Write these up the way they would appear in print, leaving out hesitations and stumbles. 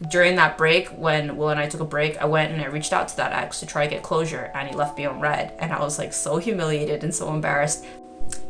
during that break, when Will and I took a break, I went and I reached out to that ex to try to get closure, and he left me on red, and I was like so humiliated and so embarrassed.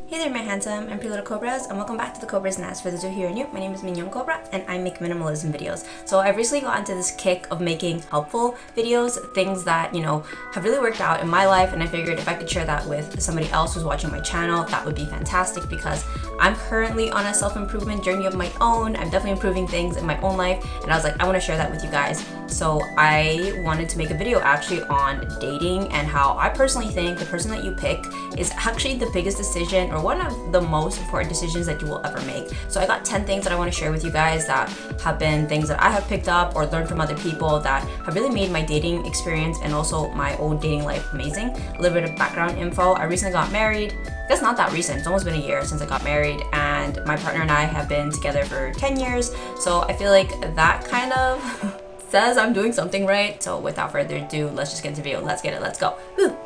Hey there, my handsome and pretty little Cobras, and welcome back to the Cobras Nest. For those who are here and new, my name is Mignon Cobra, and I make minimalism videos. So I've recently gotten to this kick of making helpful videos, things that, have really worked out in my life, and I figured if I could share that with somebody else who's watching my channel, that would be fantastic, because I'm currently on a self-improvement journey of my own. I'm definitely improving things in my own life, and I was like, I want to share that with you guys. So I wanted to make a video actually on dating and how I personally think the person that you pick is actually the biggest decision, or one of the most important decisions that you will ever make. So I got 10 things that I want to share with you guys that have been things that I have picked up or learned from other people that have really made my dating experience and also my own dating life amazing. A little bit of background info. I recently got married. That's not that recent. It's almost been a year since I got married, and my partner and I have been together for 10 years. So I feel like that kind of says I'm doing something right. So without further ado, let's just get into the video. Let's get it. Let's go. Woo.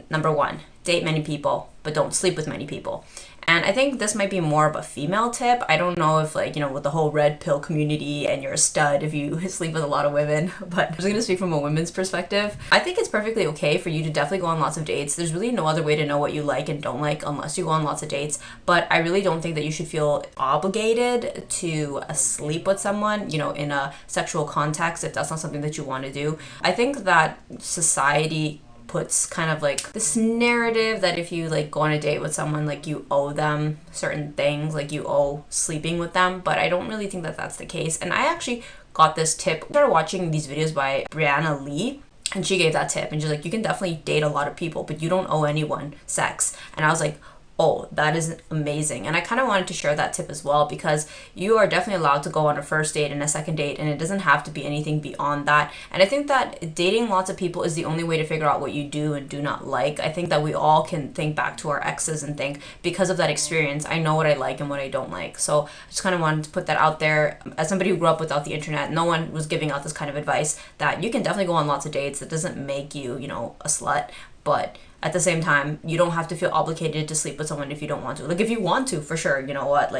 Number 1, date many people, but don't sleep with many people. And I think this might be more of a female tip. I don't know if with the whole red pill community and you're a stud if you sleep with a lot of women, but I'm just gonna speak from a women's perspective. I think it's perfectly okay for you to definitely go on lots of dates. There's really no other way to know what you like and don't like unless you go on lots of dates. But I really don't think that you should feel obligated to sleep with someone, in a sexual context if that's not something that you want to do. I think that society puts kind of like this narrative that if you go on a date with someone, you owe them certain things, you owe sleeping with them, but I don't really think that that's the case. And I actually got this tip. I started watching these videos by Brianna Lee, and she gave that tip, and she's like, you can definitely date a lot of people, but you don't owe anyone sex. And I was like, oh, that is amazing. And I kind of wanted to share that tip as well, because you are definitely allowed to go on a first date and a second date, and it doesn't have to be anything beyond that. And I think that dating lots of people is the only way to figure out what you do and do not like. I think that we all can think back to our exes and think, because of that experience, I know what I like and what I don't like. So I just kind of wanted to put that out there. As somebody who grew up without the internet, no one was giving out this kind of advice that you can definitely go on lots of dates. That doesn't make you, a slut, but at the same time, you don't have to feel obligated to sleep with someone if you don't want to. If you want to, for sure, you know what?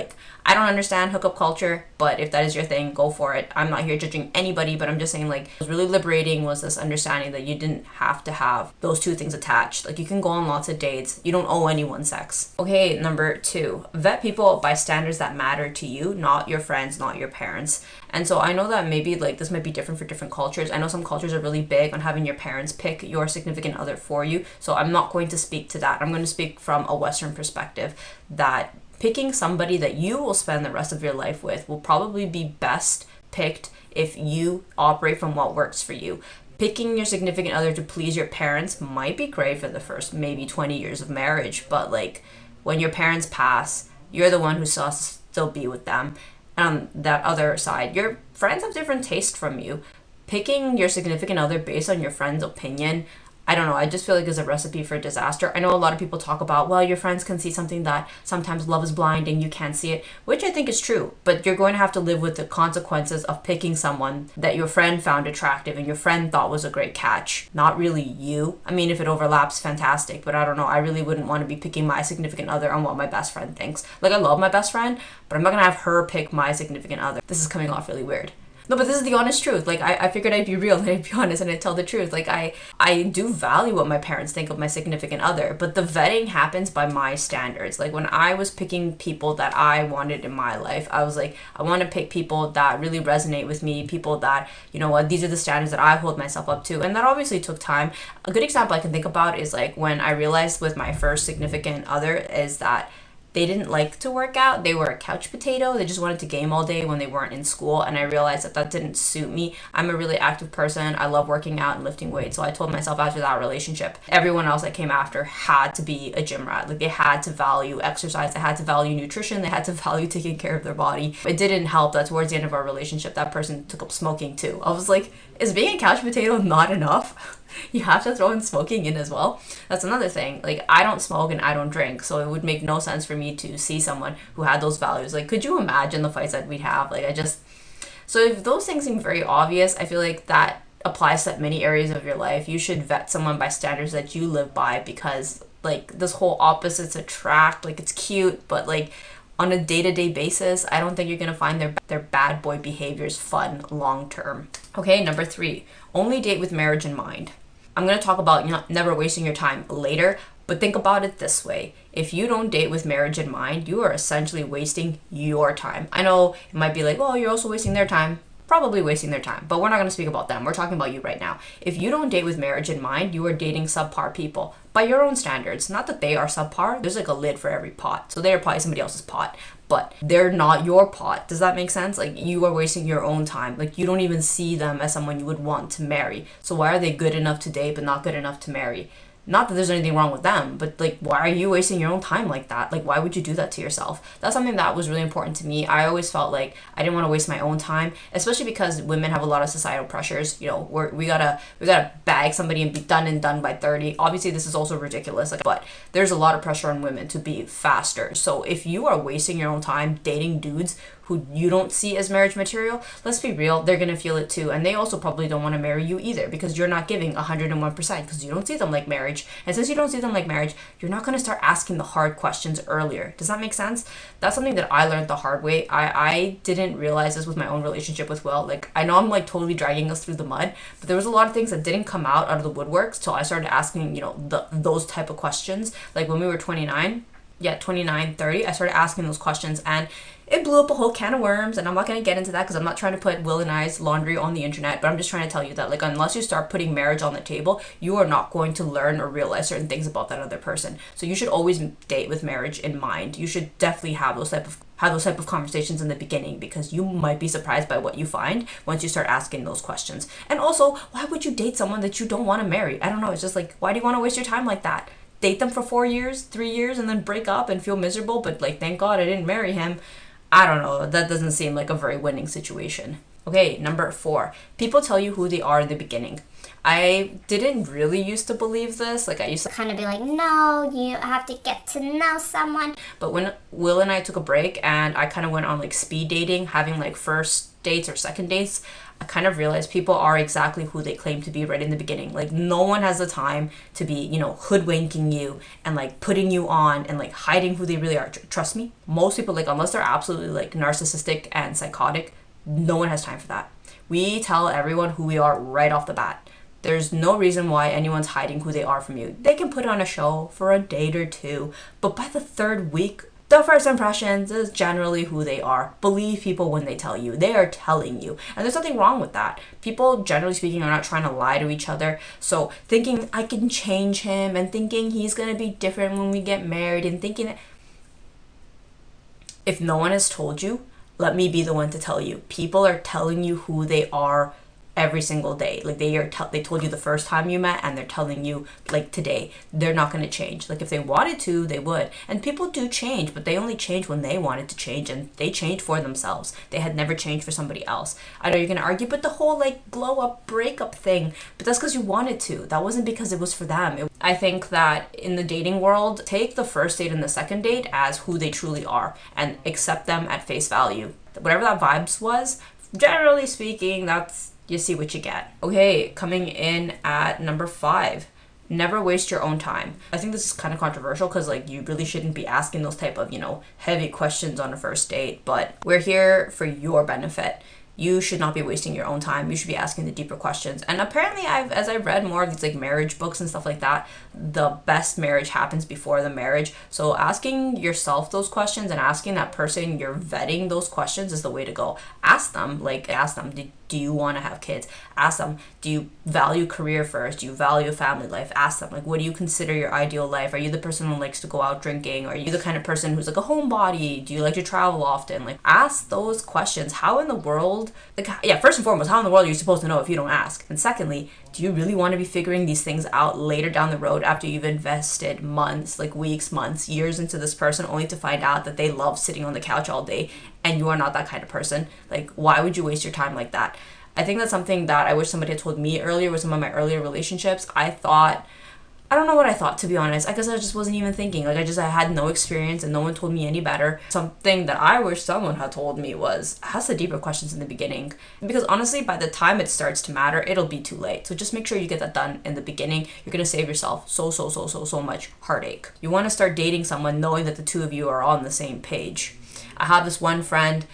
I don't understand hookup culture, but if that is your thing, go for it. I'm not here judging anybody, but I'm just saying, what was really liberating was this understanding that you didn't have to have those two things attached. You can go on lots of dates. You don't owe anyone sex. Okay, number 2, vet people by standards that matter to you, not your friends, not your parents. And so I know that maybe this might be different for different cultures. I know some cultures are really big on having your parents pick your significant other for you. So I'm not going to speak to that. I'm going to speak from a Western perspective, that picking somebody that you will spend the rest of your life with will probably be best picked if you operate from what works for you. Picking your significant other to please your parents might be great for the first maybe 20 years of marriage, but when your parents pass, you're the one who still be with them. On that other side, your friends have different taste from you. Picking your significant other based on your friend's opinion, I don't know, I just feel like it's a recipe for disaster. I know a lot of people talk about, well, your friends can see something that sometimes love is blind and you can't see it, which I think is true, but you're going to have to live with the consequences of picking someone that your friend found attractive and your friend thought was a great catch, not really you. I mean, if it overlaps, fantastic, but I don't know, I really wouldn't want to be picking my significant other on what my best friend thinks. I love my best friend, but I'm not gonna have her pick my significant other. This is coming off really weird. No, but this is the honest truth. I figured I'd be real and I'd be honest and I'd tell the truth. I do value what my parents think of my significant other, but the vetting happens by my standards. When I was picking people that I wanted in my life, I was I want to pick people that really resonate with me, people that, these are the standards that I hold myself up to. And that obviously took time. A good example I can think about is when I realized with my first significant other is that they didn't like to work out. They were a couch potato. They just wanted to game all day when they weren't in school. And I realized that didn't suit me. I'm a really active person. I love working out and lifting weights. So I told myself after that relationship, everyone else that came after had to be a gym rat. They had to value exercise. They had to value nutrition. They had to value taking care of their body. It didn't help that towards the end of our relationship, that person took up smoking too. I was like, is being a couch potato not enough? You have to throw in smoking in as well. That's another thing. I don't smoke and I don't drink, so it would make no sense for me to see someone who had those values. Could you imagine the fights that we'd have? So if those things seem very obvious, I feel like that applies to many areas of your life. You should vet someone by standards that you live by, because this whole opposites attract, it's cute, but on a day-to-day basis, I don't think you're gonna find their bad boy behaviors fun long term. Okay, number 3, only date with marriage in mind. I'm gonna talk about never wasting your time later, but think about it this way. If you don't date with marriage in mind, you are essentially wasting your time. I know it might be like, well, you're also wasting their time. Probably wasting their time, but we're not going to speak about them. We're talking about you right now. If you don't date with marriage in mind, you are dating subpar people by your own standards. Not that they are subpar. There's like a lid for every pot. So they're probably somebody else's pot, but they're not your pot. Does that make sense? Like, you are wasting your own time. Like, you don't even see them as someone you would want to marry. So why are they good enough to date but not good enough to marry? Not that there's anything wrong with them, but like, why are you wasting your own time like that? Like, why would you do that to yourself? That's something that was really important to me. I always felt like I didn't want to waste my own time, especially because women have a lot of societal pressures. You know, we gotta bag somebody and be done by 30. Obviously, this is also ridiculous, but there's a lot of pressure on women to be faster. So if you are wasting your own time dating dudes who you don't see as marriage material, let's be real, they're gonna feel it too. And they also probably don't want to marry you either, because you're not giving 101%, because you don't see them like marriage. And since you don't see them like marriage, you're not gonna start asking the hard questions earlier. Does that make sense? That's something that I learned the hard way. I didn't realize this with my own relationship with Will. Like, I know I'm like totally dragging us through the mud, but there was a lot of things that didn't come out of the woodworks till I started asking, those type of questions. Like when we were 29, 30, I started asking those questions, and it blew up a whole can of worms. And I'm not going to get into that because I'm not trying to put Will and I's laundry on the internet, but I'm just trying to tell you that, like, unless you start putting marriage on the table, you are not going to learn or realize certain things about that other person. So you should always date with marriage in mind. You should definitely have those type of conversations in the beginning, because you might be surprised by what you find once you start asking those questions. And also, why would you date someone that you don't want to marry? I don't know. It's just like, why do you want to waste your time like that? Date them for 4 years, 3 years, and then break up and feel miserable, but like, thank God I didn't marry him. I don't know. That doesn't seem like a very winning situation. Okay, number 4. People tell you who they are in the beginning. I didn't really used to believe this. Like, I used to kind of be like, no, you have to get to know someone. But when Will and I took a break and I kind of went on like speed dating, having like first dates or second dates, I kind of realized people are exactly who they claim to be right in the beginning. Like, no one has the time to be, hoodwinking you and like putting you on and like hiding who they really are. Trust me, most people, like, unless they're absolutely like narcissistic and psychotic, no one has time for that. We tell everyone who we are right off the bat. There's no reason why anyone's hiding who they are from you. They can put on a show for a date or two, but by the 3rd week, the first impressions is generally who they are. Believe people when they tell you. They are telling you. And there's nothing wrong with that. People, generally speaking, are not trying to lie to each other. So thinking I can change him and thinking he's going to be different when we get married and thinking that... If no one has told you, let me be the one to tell you. People are telling you who they are every single day. Like, they told you the first time you met, and they're telling you like today. They're not going to change. Like, if they wanted to, they would. And people do change, but they only change when they wanted to change, and they changed for themselves. They had never changed for somebody else. I know you're going to argue, but the whole like blow up breakup thing, but that's because you wanted to. That wasn't because it was for them. I think that in the dating world, take the first date and the second date as who they truly are and accept them at face value. Whatever that vibes was, generally speaking, that's, you see what you get. Okay, coming in at number 5, never waste your own time. I think this is kind of controversial because like you really shouldn't be asking those type of, heavy questions on a first date, but we're here for your benefit. You should not be wasting your own time. You should be asking the deeper questions. And apparently, as I've read more of these like marriage books and stuff like that, the best marriage happens before the marriage. So asking yourself those questions and asking that person you're vetting those questions is the way to go. Ask them, do you want to have kids? Ask them, do you value career first? Do you value family life? Ask them, like, what do you consider your ideal life? Are you the person who likes to go out drinking? Are you the kind of person who's like a homebody? Do you like to travel often? Like, ask those questions. How in the world, first and foremost, how in the world are you supposed to know if you don't ask? And secondly, do you really want to be figuring these things out later down the road after you've invested months, like weeks, months, years into this person, only to find out that they love sitting on the couch all day and you are not that kind of person? Like, why would you waste your time like that? I think that's something that I wish somebody had told me earlier with some of my earlier relationships. I don't know what I thought, to be honest. I guess I just wasn't even thinking. Like, I had no experience and no one told me any better. Something that I wish someone had told me was, ask the deeper questions in the beginning. Because honestly, by the time it starts to matter, it'll be too late. So just make sure you get that done in the beginning. You're going to save yourself so much heartache. You want to start dating someone knowing that the two of you are on the same page. I have this one friend,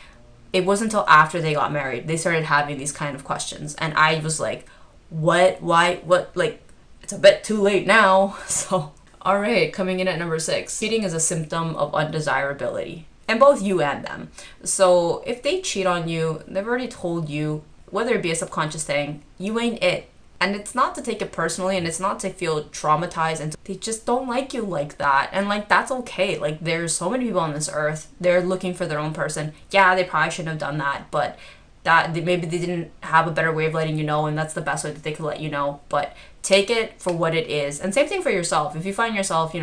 it wasn't until after they got married, they started having these kind of questions. And I was like, what, why, what, like, it's a bit too late now. So, all right, coming in at number 6, cheating is a symptom of undesirability. And both you and them. So if they cheat on you, they've already told you, whether it be a subconscious thing, you ain't it. And it's not to take it personally, and it's not to feel traumatized, and they just don't like you like that. And like, that's okay. Like, there's so many people on this earth, they're looking for their own person. Yeah, they probably shouldn't have done that, but maybe they didn't have a better way of letting you know, and that's the best way that they could let you know. But take it for what it is. And same thing for yourself. If you find yourself,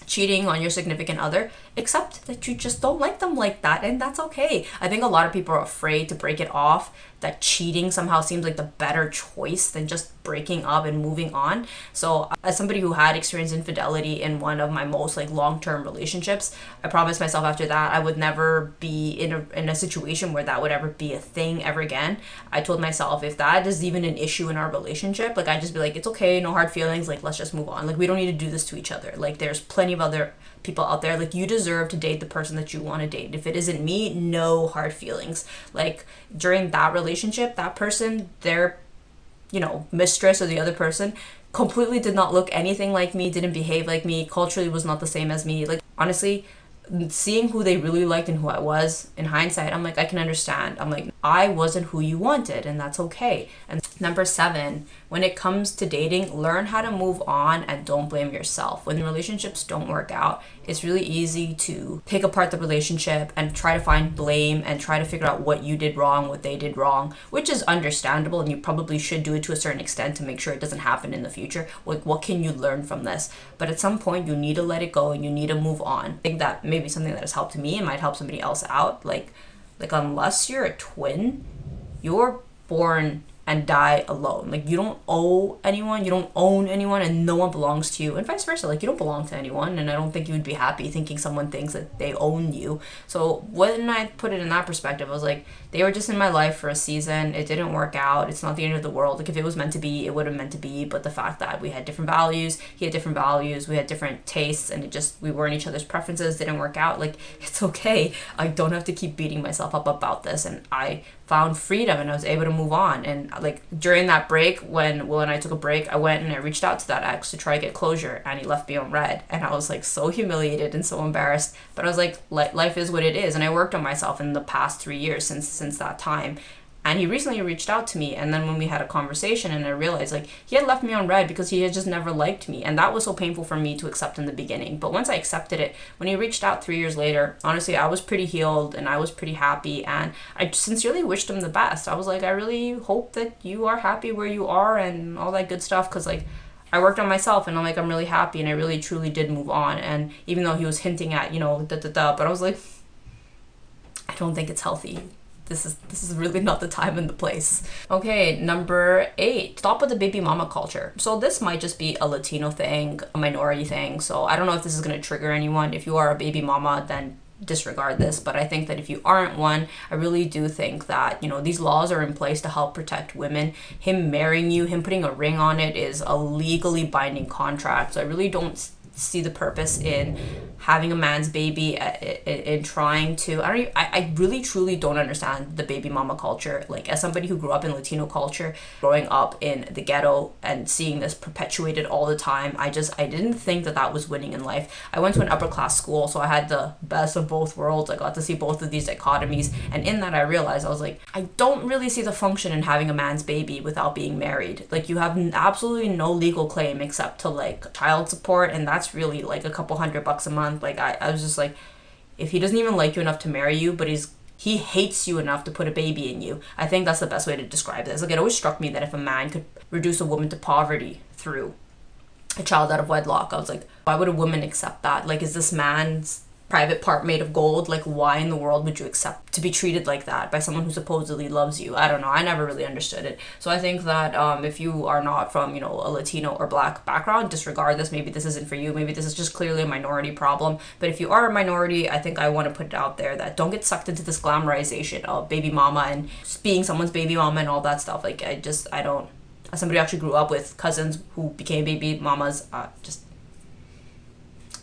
cheating on your significant other, accept that you just don't like them like that, and that's okay. I think a lot of people are afraid to break it off, that cheating somehow seems like the better choice than just breaking up and moving on. So as somebody who had experienced infidelity in one of my most like long-term relationships, I promised myself after that I would never be in a situation where that would ever be a thing ever again. I told myself, if that is even an issue in our relationship, like, I'd just be like, it's okay, no hard feelings, like, let's just move on. Like, we don't need to do this to each other. Like, there's plenty of other people out there. Like, you deserve to date the person that you want to date. If it isn't me, no hard feelings. Like, during that relationship, that person, their mistress or the other person, completely did not look anything like me, didn't behave like me, culturally was not the same as me. Like, honestly, seeing who they really liked and who I was, in hindsight, I'm like, I can understand. I'm like, I wasn't who you wanted, and that's okay. And number 7, when it comes to dating, learn how to move on and don't blame yourself. When relationships don't work out, it's really easy to pick apart the relationship and try to find blame and try to figure out what you did wrong, what they did wrong, which is understandable, and you probably should do it to a certain extent to make sure it doesn't happen in the future. Like, what can you learn from this? But at some point, you need to let it go and you need to move on. I think that maybe something that has helped me and might help somebody else out. Like unless you're a twin, you're born and die alone. Like, you don't owe anyone, you don't own anyone, and no one belongs to you, and vice versa. Like, you don't belong to anyone, and I don't think you would be happy thinking someone thinks that they own you. So when I put it in that perspective, I was like, they were just in my life for a season. It didn't work out. It's not the end of the world. Like, if it was meant to be, it would have meant to be. But the fact that we had different values, he had different values, we had different tastes, and we weren't each other's preferences, didn't work out. Like, it's okay. I don't have to keep beating myself up about this. And I found freedom, and I was able to move on. And like, during that break, when Will and I took a break, I went and I reached out to that ex to try to get closure, and he left me on red, and I was like so humiliated and so embarrassed. But I was like, life is what it is. And I worked on myself in the past 3 years since that time. And he recently reached out to me, and then when we had a conversation, and I realized, like, he had left me on red because he had just never liked me, and that was so painful for me to accept in the beginning. But once I accepted it, when he reached out 3 years later, honestly, I was pretty healed, and I was pretty happy, and I sincerely wished him the best. I was like, I really hope that you are happy where you are, and all that good stuff, because, like, I worked on myself, and I'm like, I'm really happy, and I really truly did move on. And even though he was hinting at, but I was like, I don't think it's healthy. This is really not the time and the place. Okay, number 8, stop with the baby mama culture. So this might just be a Latino thing, a minority thing. So I don't know if this is going to trigger anyone. If you are a baby mama, then disregard this. But I think that if you aren't one, I really do think that, these laws are in place to help protect women. Him marrying you, him putting a ring on it is a legally binding contract. So I really don't see the purpose in having a man's baby, in trying to, I really truly don't understand the baby mama culture. Like, as somebody who grew up in Latino culture, growing up in the ghetto and seeing this perpetuated all the time, I didn't think that was winning in life. I went to an upper class school, so I had the best of both worlds. I got to see both of these dichotomies, and in that I realized, I was like, I don't really see the function in having a man's baby without being married. Like, you have absolutely no legal claim except to like child support, and that's really like a couple $100 a month. Like, I was just like, if he doesn't even like you enough to marry you, but he hates you enough to put a baby in you, I think that's the best way to describe this. Like, it always struck me that if a man could reduce a woman to poverty through a child out of wedlock, I was like, why would a woman accept that? Like, is this man's private part made of gold? Like, why in the world would you accept to be treated like that by someone who supposedly loves you? I don't know. I never really understood it. So I think that if you are not from, a Latino or Black background, disregard this. Maybe this isn't for you. Maybe this is just clearly a minority problem. But if you are a minority, I think I want to put it out there that don't get sucked into this glamorization of baby mama and being someone's baby mama and all that stuff. Like, I don't, as somebody who actually grew up with cousins who became baby mamas,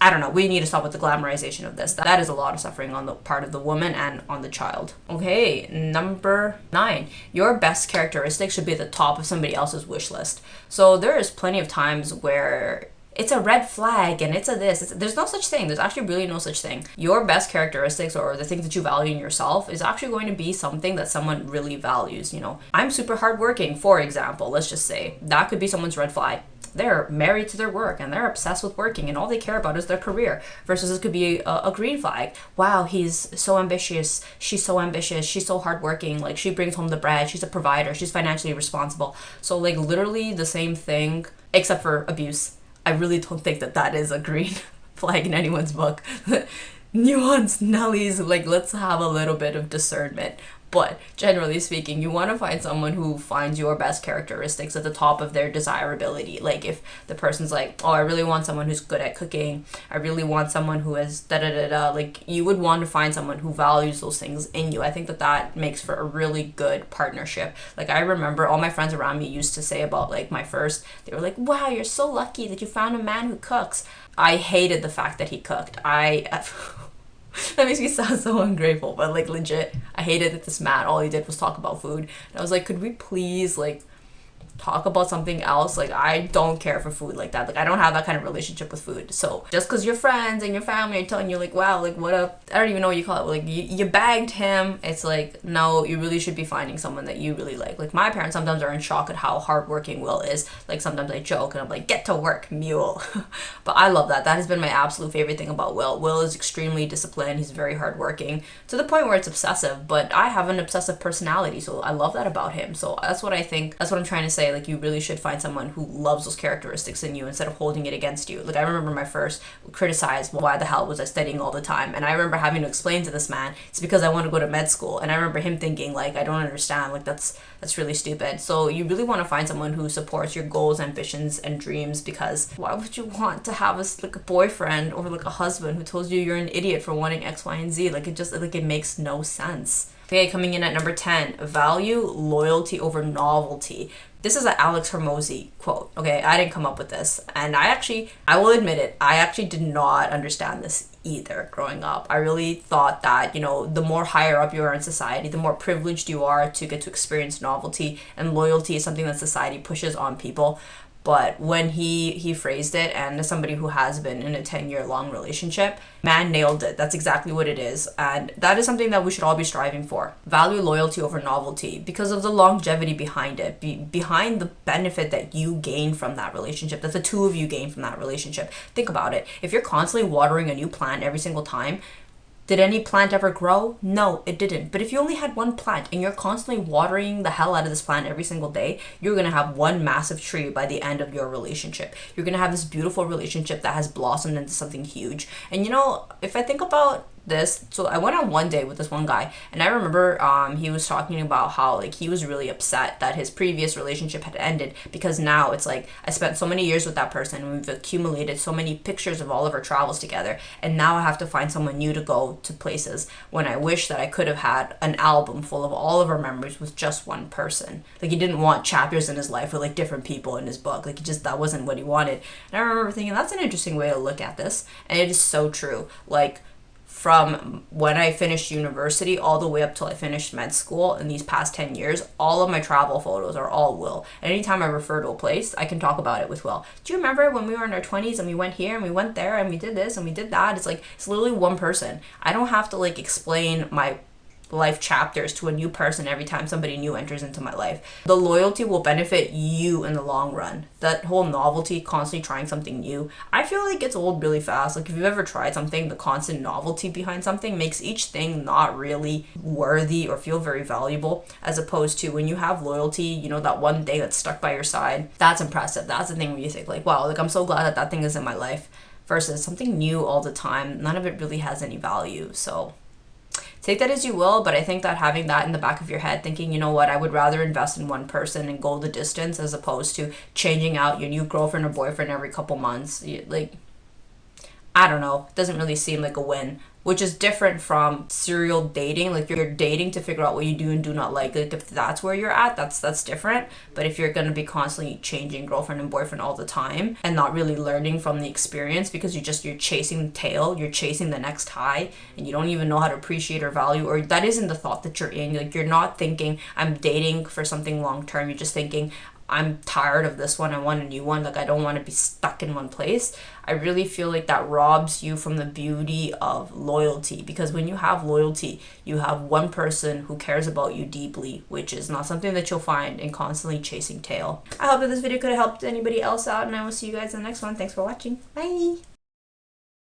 I don't know. We need to stop with the glamorization of this. That is a lot of suffering on the part of the woman and on the child. Okay, number 9. Your best characteristic should be at the top of somebody else's wish list. So there is plenty of times where it's a red flag and it's a this. There's no such thing. There's actually really no such thing. Your best characteristics or the things that you value in yourself is actually going to be something that someone really values. You know, I'm super hardworking, for example. Let's just say that could be someone's red flag. They're married to their work and they're obsessed with working and all they care about is their career, versus this could be a green flag. Wow, he's so ambitious. She's so ambitious. She's so hardworking. Like, she brings home the bread. She's a provider. She's financially responsible. So like literally the same thing except for abuse. I really don't think that is a green flag in anyone's book. Nuance, Nellies, like, let's have a little bit of discernment. But generally speaking, you want to find someone who finds your best characteristics at the top of their desirability. Like, if the person's like, oh, I really want someone who's good at cooking. I really want someone who is da-da-da-da. Like, you would want to find someone who values those things in you. I think that makes for a really good partnership. Like, I remember all my friends around me used to say about, like, my first, they were like, wow, you're so lucky that you found a man who cooks. I hated the fact that he cooked. That makes me sound so ungrateful, but like legit, I hated that this man, all he did was talk about food. And I was like, could we please like talk about something else? Like, I don't care for food like that. Like, I don't have that kind of relationship with food. So just because your friends and your family are telling you like, wow, like what up, I don't even know what you call it, like you bagged him, it's like, no, you really should be finding someone that you really like. Like, my parents sometimes are in shock at how hardworking Will is. Like, sometimes I joke and I'm like, get to work, mule. But I love that. That has been my absolute favorite thing about Will. Will is extremely disciplined. He's very hardworking to the point where it's obsessive, but I have an obsessive personality, so I love that about him. So that's what I think, that's what I'm trying to say. Like, you really should find someone who loves those characteristics in you instead of holding it against you. Like, I remember my first criticized, why the hell was I studying all the time? And I remember having to explain to this man, it's because I want to go to med school. And I remember him thinking like, I don't understand, like that's really stupid. So you really want to find someone who supports your goals, ambitions, and dreams, because why would you want to have a boyfriend or like a husband who tells you you're an idiot for wanting X, Y, and Z? Like, it makes no sense. Okay, coming in at number 10, value loyalty over novelty. This is an Alex Hormozy quote. Okay, I didn't come up with this. And I will admit it, I actually did not understand this either growing up. I really thought that, you know, the more higher up you are in society, the more privileged you are to get to experience novelty, and loyalty is something that society pushes on people. But when he phrased it, and as somebody who has been in a 10-year long relationship, man nailed it. That's exactly what it is. And that is something that we should all be striving for. Value loyalty over novelty because of the longevity behind it, behind the benefit that you gain from that relationship, that the two of you gain from that relationship. Think about it. If you're constantly watering a new plant every single time, did any plant ever grow? No, it didn't. But if you only had one plant and you're constantly watering the hell out of this plant every single day, you're going to have one massive tree by the end of your relationship. You're going to have this beautiful relationship that has blossomed into something huge. And you know, if I think about this, so I went on one date with this one guy, and I remember he was talking about how like he was really upset that his previous relationship had ended, because now it's like, I spent so many years with that person and we've accumulated so many pictures of all of our travels together, and now I have to find someone new to go to places, when I wish that I could have had an album full of all of our memories with just one person. Like, he didn't want chapters in his life with like different people in his book. Like, that wasn't what he wanted. And I remember thinking, that's an interesting way to look at this, and it is so true. Like, from when I finished university all the way up till I finished med school in these past 10 years, all of my travel photos are all Will. And anytime I refer to a place, I can talk about it with Will. Do you remember when we were in our 20s and we went here and we went there and we did this and we did that? It's like, it's literally one person. I don't have to like explain my life chapters to a new person every time somebody new enters into my life. The loyalty will benefit you in the long run. That whole novelty, constantly trying something new, I feel like it's old really fast. Like, if you've ever tried something, the constant novelty behind something makes each thing not really worthy or feel very valuable, as opposed to when you have loyalty, you know, that one thing that's stuck by your side. That's impressive. That's the thing where you think like, wow, like I'm so glad that that thing is in my life, versus something new all the time. None of it really has any value. So take that as you will, but I think that having that in the back of your head, thinking, you know what, I would rather invest in one person and go the distance as opposed to changing out your new girlfriend or boyfriend every couple months. Like, I don't know, doesn't really seem like a win. Which is different from serial dating. Like, you're dating to figure out what you do and do not like. Like, if that's where you're at, that's different. But if you're gonna be constantly changing girlfriend and boyfriend all the time and not really learning from the experience because you're chasing the tail, you're chasing the next high, and you don't even know how to appreciate or value, or that isn't the thought that you're in. Like, you're not thinking, I'm dating for something long term. You're just thinking, I'm tired of this one, I want a new one, like I don't want to be stuck in one place. I really feel like that robs you from the beauty of loyalty, because when you have loyalty, you have one person who cares about you deeply, which is not something that you'll find in constantly chasing tail. I hope that this video could have helped anybody else out, and I will see you guys in the next one. Thanks for watching. Bye!